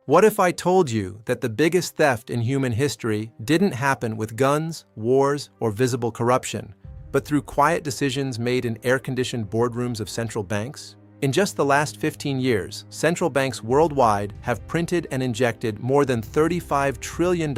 What if I told you that the biggest theft in human history didn't happen with guns, wars, or visible corruption, but through quiet decisions made in air-conditioned boardrooms of central banks? In just the last 15 years, central banks worldwide have printed and injected more than $35 trillion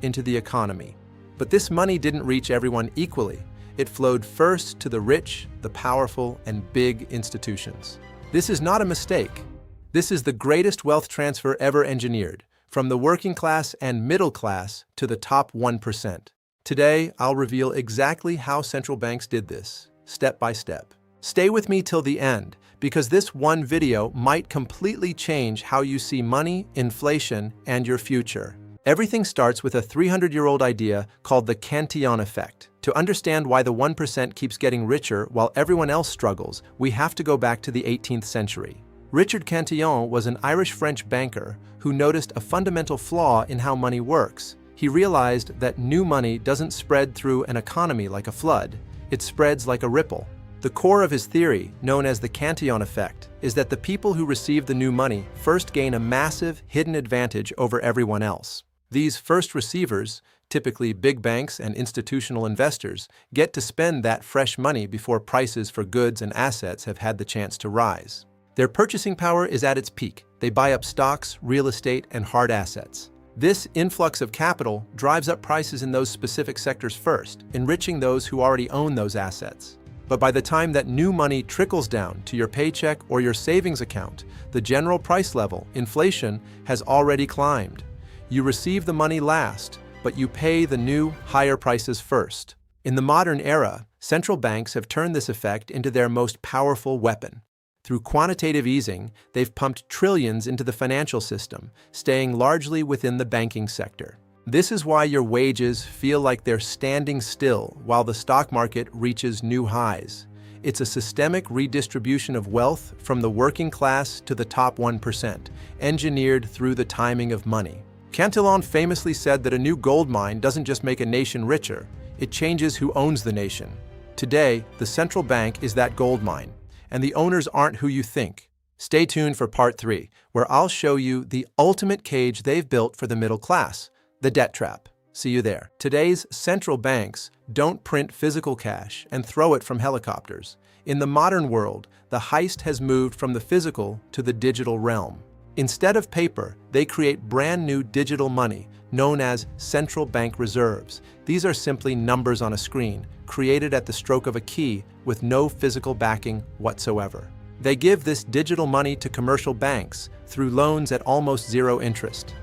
into the economy. But this money didn't reach everyone equally. It flowed first to the rich, the powerful, and big institutions. This is not a mistake. This is the greatest wealth transfer ever engineered, from the working class and middle class to the top 1%. Today, I'll reveal exactly how central banks did this, step by step. Stay with me till the end, because this one video might completely change how you see money, inflation, and your future. Everything starts with a 300-year-old idea called the Cantillon effect. To understand why the 1% keeps getting richer while everyone else struggles, we have to go back to the 18th century. Richard Cantillon was an Irish-French banker who noticed a fundamental flaw in how money works. He realized that new money doesn't spread through an economy like a flood. It spreads like a ripple. The core of his theory, known as the Cantillon effect, is that the people who receive the new money first gain a massive, hidden advantage over everyone else. These first receivers, typically big banks and institutional investors, get to spend that fresh money before prices for goods and assets have had the chance to rise. Their purchasing power is at its peak. They buy up stocks, real estate, and hard assets. This influx of capital drives up prices in those specific sectors first, enriching those who already own those assets. But by the time that new money trickles down to your paycheck or your savings account, the general price level, inflation, has already climbed. You receive the money last, but you pay the new, higher prices first. In the modern era, central banks have turned this effect into their most powerful weapon. Through quantitative easing, they've pumped trillions into the financial system, staying largely within the banking sector. This is why your wages feel like they're standing still while the stock market reaches new highs. It's a systemic redistribution of wealth from the working class to the top 1%, engineered through the timing of money. Cantillon famously said that a new gold mine doesn't just make a nation richer, it changes who owns the nation. Today, the central bank is that gold mine, and the owners aren't who you think. Stay tuned for part 3, where I'll show you the ultimate cage they've built for the middle class, the debt trap. See you there. Today's central banks don't print physical cash and throw it from helicopters. In the modern world, the heist has moved from the physical to the digital realm. Instead of paper, they create brand new digital money, known as central bank reserves. These are simply numbers on a screen, created at the stroke of a key with no physical backing whatsoever. They give this digital money to commercial banks through loans at almost zero interest.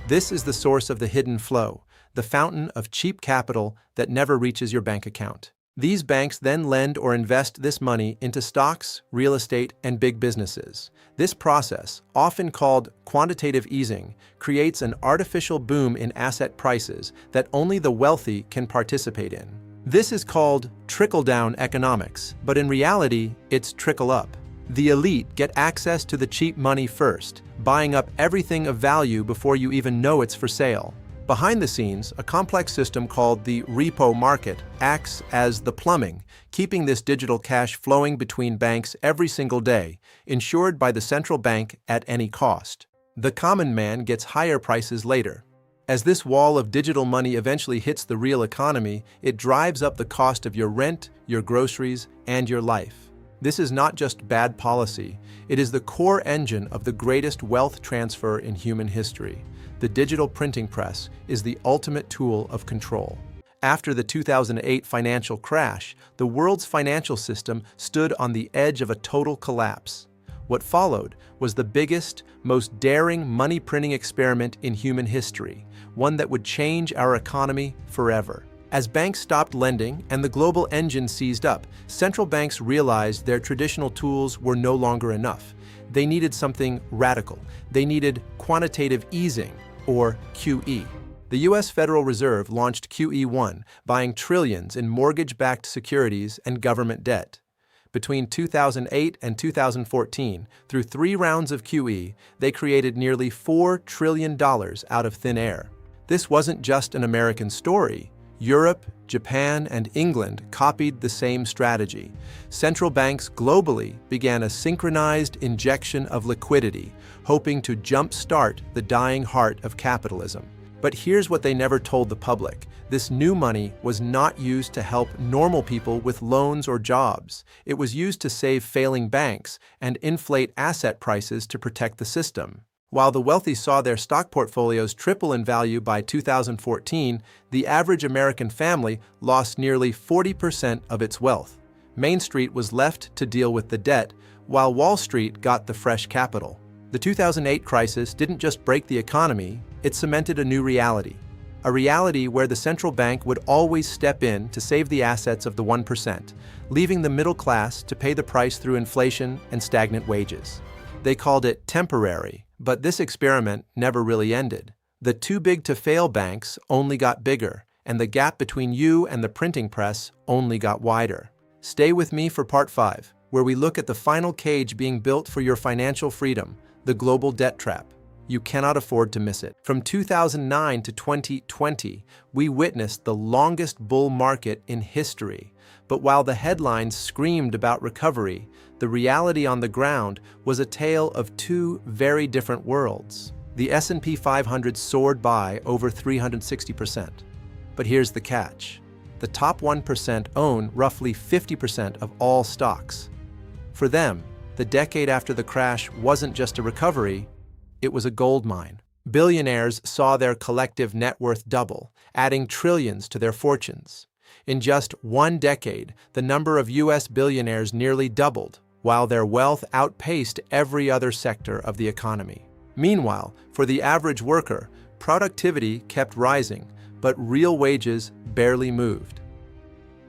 This is the source of the hidden flow, the fountain of cheap capital that never reaches your bank account. These banks then lend or invest this money into stocks, real estate, and big businesses. This process, often called quantitative easing, creates an artificial boom in asset prices that only the wealthy can participate in. This is called trickle-down economics, but in reality, it's trickle-up. The elite get access to the cheap money first, buying up everything of value before you even know it's for sale. Behind the scenes, a complex system called the repo market acts as the plumbing, keeping this digital cash flowing between banks every single day, insured by the central bank at any cost. The common man gets higher prices later. As this wall of digital money eventually hits the real economy, it drives up the cost of your rent, your groceries, and your life. This is not just bad policy, it is the core engine of the greatest wealth transfer in human history. The digital printing press is the ultimate tool of control. After the 2008 financial crash, the world's financial system stood on the edge of a total collapse. What followed was the biggest, most daring money printing experiment in human history, one that would change our economy forever. As banks stopped lending and the global engine seized up, central banks realized their traditional tools were no longer enough. They needed something radical. They needed quantitative easing, or QE. The U.S. Federal Reserve launched QE1, buying trillions in mortgage-backed securities and government debt. Between 2008 and 2014, through 3 rounds of QE, they created nearly $4 trillion out of thin air. This wasn't just an American story. Europe, Japan, and England copied the same strategy. Central banks globally began a synchronized injection of liquidity, hoping to jumpstart the dying heart of capitalism. But here's what they never told the public. This new money was not used to help normal people with loans or jobs. It was used to save failing banks and inflate asset prices to protect the system. While the wealthy saw their stock portfolios triple in value by 2014, the average American family lost nearly 40% of its wealth. Main Street was left to deal with the debt, while Wall Street got the fresh capital. The 2008 crisis didn't just break the economy, it cemented a new reality. A reality where the central bank would always step in to save the assets of the 1%, leaving the middle class to pay the price through inflation and stagnant wages. They called it temporary, but this experiment never really ended. The too-big-to-fail banks only got bigger, and the gap between you and the printing press only got wider. Stay with me for Part 5, where we look at the final cage being built for your financial freedom, the global debt trap. You cannot afford to miss it. From 2009 to 2020, we witnessed the longest bull market in history. But while the headlines screamed about recovery, the reality on the ground was a tale of two very different worlds. The S&P 500 soared by over 360%. But here's the catch. The top 1% own roughly 50% of all stocks. For them, the decade after the crash wasn't just a recovery, it was a gold mine. Billionaires saw their collective net worth double, adding trillions to their fortunes. In just one decade, the number of U.S. billionaires nearly doubled, while their wealth outpaced every other sector of the economy. Meanwhile, for the average worker, productivity kept rising, but real wages barely moved.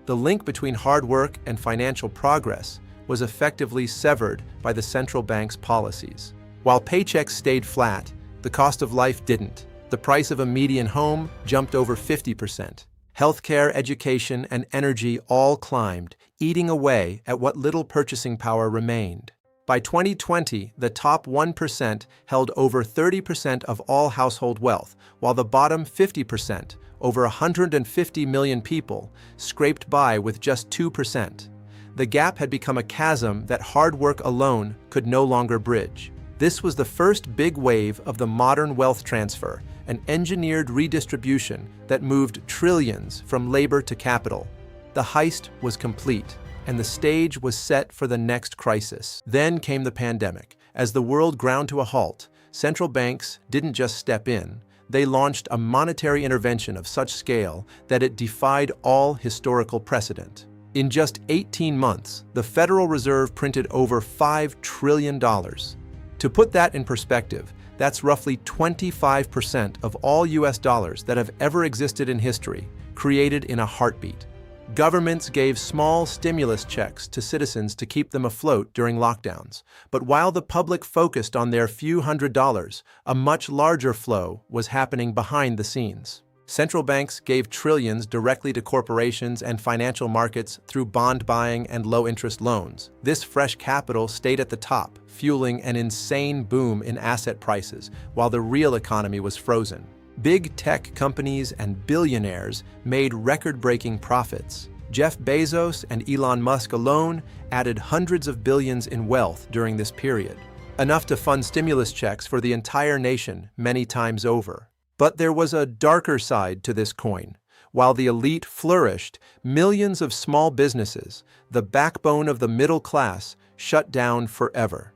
The link between hard work and financial progress was effectively severed by the central bank's policies. While paychecks stayed flat, the cost of life didn't. The price of a median home jumped over 50%. Healthcare, education, and energy all climbed, eating away at what little purchasing power remained. By 2020, the top 1% held over 30% of all household wealth, while the bottom 50%, over 150 million people, scraped by with just 2%. The gap had become a chasm that hard work alone could no longer bridge. This was the first big wave of the modern wealth transfer, an engineered redistribution that moved trillions from labor to capital. The heist was complete, and the stage was set for the next crisis. Then came the pandemic. As the world ground to a halt, central banks didn't just step in, they launched a monetary intervention of such scale that it defied all historical precedent. In just 18 months, the Federal Reserve printed over $5 trillion. To put that in perspective, that's roughly 25% of all US dollars that have ever existed in history, created in a heartbeat. Governments gave small stimulus checks to citizens to keep them afloat during lockdowns. But while the public focused on their few $100s, a much larger flow was happening behind the scenes. Central banks gave trillions directly to corporations and financial markets through bond buying and low-interest loans. This fresh capital stayed at the top, fueling an insane boom in asset prices, while the real economy was frozen. Big tech companies and billionaires made record-breaking profits. Jeff Bezos and Elon Musk alone added hundreds of billions in wealth during this period, enough to fund stimulus checks for the entire nation many times over. But there was a darker side to this coin. While the elite flourished, millions of small businesses, the backbone of the middle class, shut down forever.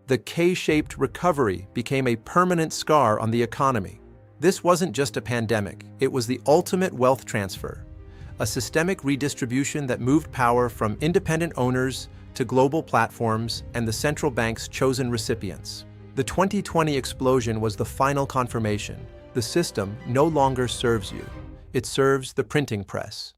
The K-shaped recovery became a permanent scar on the economy. This wasn't just a pandemic, it was the ultimate wealth transfer, a systemic redistribution that moved power from independent owners to global platforms and the central bank's chosen recipients. The 2020 explosion was the final confirmation. The system no longer serves you. It serves the printing press.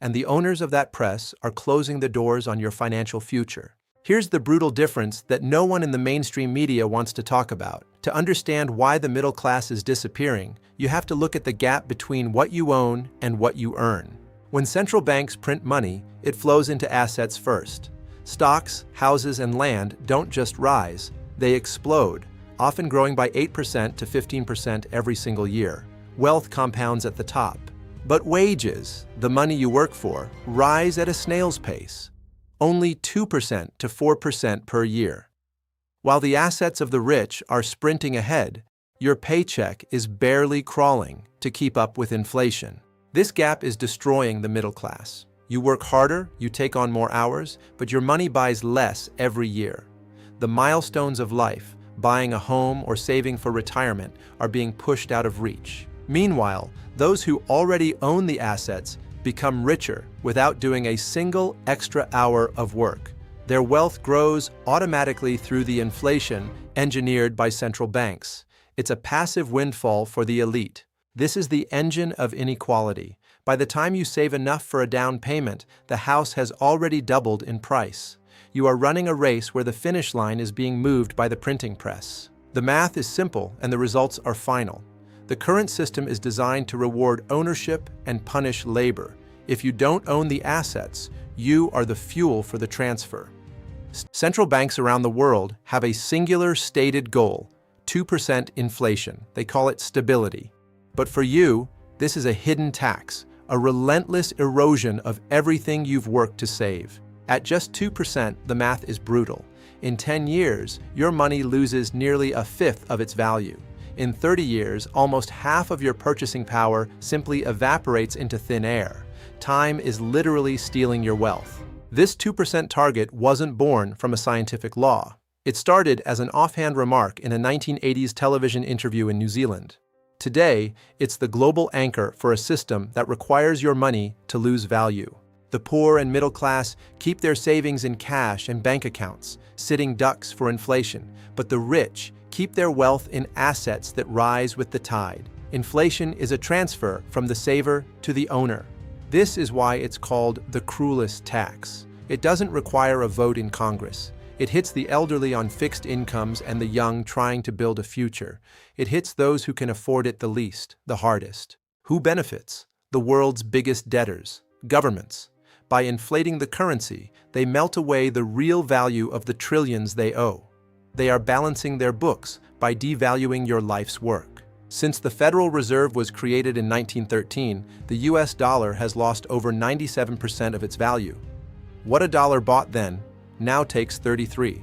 And the owners of that press are closing the doors on your financial future. Here's the brutal difference that no one in the mainstream media wants to talk about. To understand why the middle class is disappearing, you have to look at the gap between what you own and what you earn. When central banks print money, it flows into assets first. Stocks, houses, and land don't just rise, they explode, often growing by 8% to 15% every single year. Wealth compounds at the top. But wages, the money you work for, rise at a snail's pace, only 2% to 4% per year. While the assets of the rich are sprinting ahead, your paycheck is barely crawling to keep up with inflation. This gap is destroying the middle class. You work harder, you take on more hours, but your money buys less every year. The milestones of life, buying a home or saving for retirement, are being pushed out of reach. Meanwhile, those who already own the assets become richer without doing a single extra hour of work. Their wealth grows automatically through the inflation engineered by central banks. It's a passive windfall for the elite. This is the engine of inequality. By the time you save enough for a down payment, the house has already doubled in price. You are running a race where the finish line is being moved by the printing press. The math is simple and the results are final. The current system is designed to reward ownership and punish labor. If you don't own the assets, you are the fuel for the transfer. Central banks around the world have a singular stated goal: 2% inflation. They call it stability. But for you, this is a hidden tax, a relentless erosion of everything you've worked to save. At just 2%, the math is brutal. In 10 years, your money loses nearly a fifth of its value. In 30 years, almost half of your purchasing power simply evaporates into thin air. Time is literally stealing your wealth. This 2% target wasn't born from a scientific law. It started as an offhand remark in a 1980s television interview in New Zealand. Today, it's the global anchor for a system that requires your money to lose value. The poor and middle class keep their savings in cash and bank accounts, sitting ducks for inflation, but the rich keep their wealth in assets that rise with the tide. Inflation is a transfer from the saver to the owner. This is why it's called the cruelest tax. It doesn't require a vote in Congress. It hits the elderly on fixed incomes and the young trying to build a future. It hits those who can afford it the least, the hardest. Who benefits? The world's biggest debtors, governments. By inflating the currency, they melt away the real value of the trillions they owe. They are balancing their books by devaluing your life's work. Since the Federal Reserve was created in 1913, the US dollar has lost over 97% of its value. What a dollar bought then now takes 33.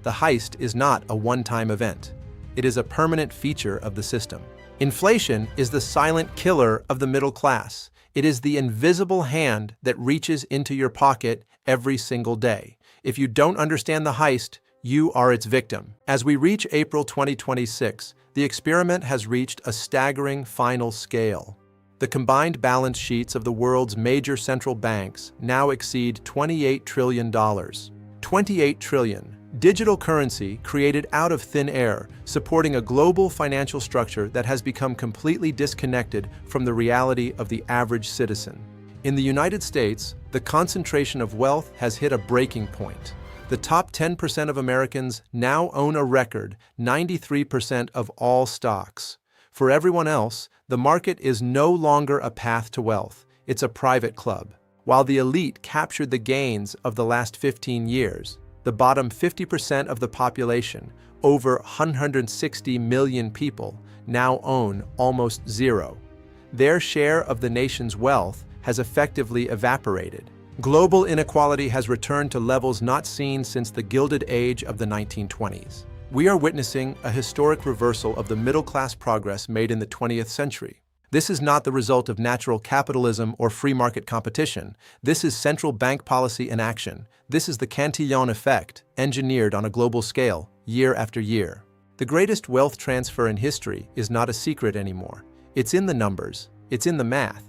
The heist is not a one-time event. It is a permanent feature of the system. Inflation is the silent killer of the middle class. It is the invisible hand that reaches into your pocket every single day. If you don't understand the heist, you are its victim. As we reach April 2026, the experiment has reached a staggering final scale. The combined balance sheets of the world's major central banks now exceed $28 trillion. 28 trillion. Digital currency created out of thin air, supporting a global financial structure that has become completely disconnected from the reality of the average citizen. In the United States, the concentration of wealth has hit a breaking point. The top 10% of Americans now own a record 93% of all stocks. For everyone else, the market is no longer a path to wealth. It's a private club. While the elite captured the gains of the last 15 years, the bottom 50% of the population, over 160 million people, now own almost zero. Their share of the nation's wealth has effectively evaporated. Global inequality has returned to levels not seen since the Gilded Age of the 1920s. We are witnessing a historic reversal of the middle-class progress made in the 20th century. This is not the result of natural capitalism or free market competition. This is central bank policy in action. This is the Cantillon effect, engineered on a global scale, year after year. The greatest wealth transfer in history is not a secret anymore. It's in the numbers. It's in the math.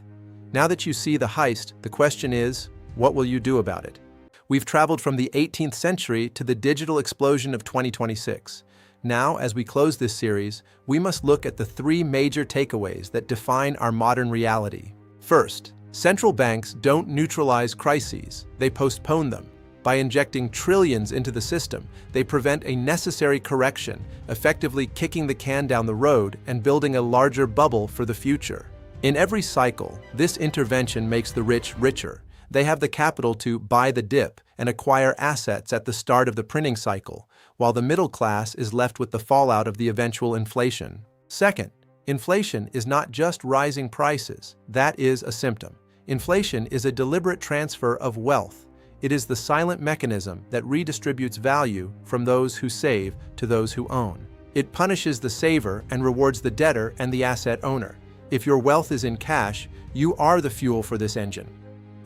Now that you see the heist, the question is, what will you do about it? We've traveled from the 18th century to the digital explosion of 2026. Now, as we close this series, we must look at the three major takeaways that define our modern reality. First, central banks don't neutralize crises, they postpone them. By injecting trillions into the system, they prevent a necessary correction, effectively kicking the can down the road and building a larger bubble for the future. In every cycle, this intervention makes the rich richer. They have the capital to buy the dip and acquire assets at the start of the printing cycle, while the middle class is left with the fallout of the eventual inflation. Second, Inflation is not just rising prices, that is a symptom. Inflation is a deliberate transfer of wealth. It is the silent mechanism that redistributes value from those who save to those who own. It punishes the saver and rewards the debtor and the asset owner. If your wealth is in cash, you are the fuel for this engine.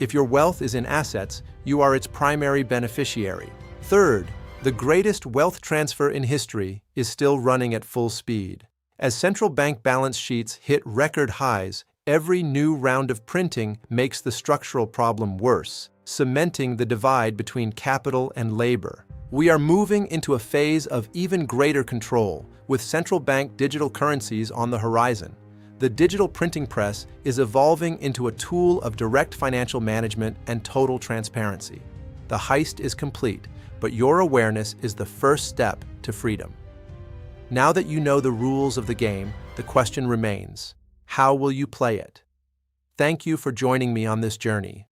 If your wealth is in assets, you are its primary beneficiary. Third, the greatest wealth transfer in history is still running at full speed. As central bank balance sheets hit record highs, every new round of printing makes the structural problem worse, cementing the divide between capital and labor. We are moving into a phase of even greater control, with central bank digital currencies on the horizon. The digital printing press is evolving into a tool of direct financial management and total transparency. The heist is complete, but your awareness is the first step to freedom. Now that you know the rules of the game, the question remains: how will you play it? Thank you for joining me on this journey.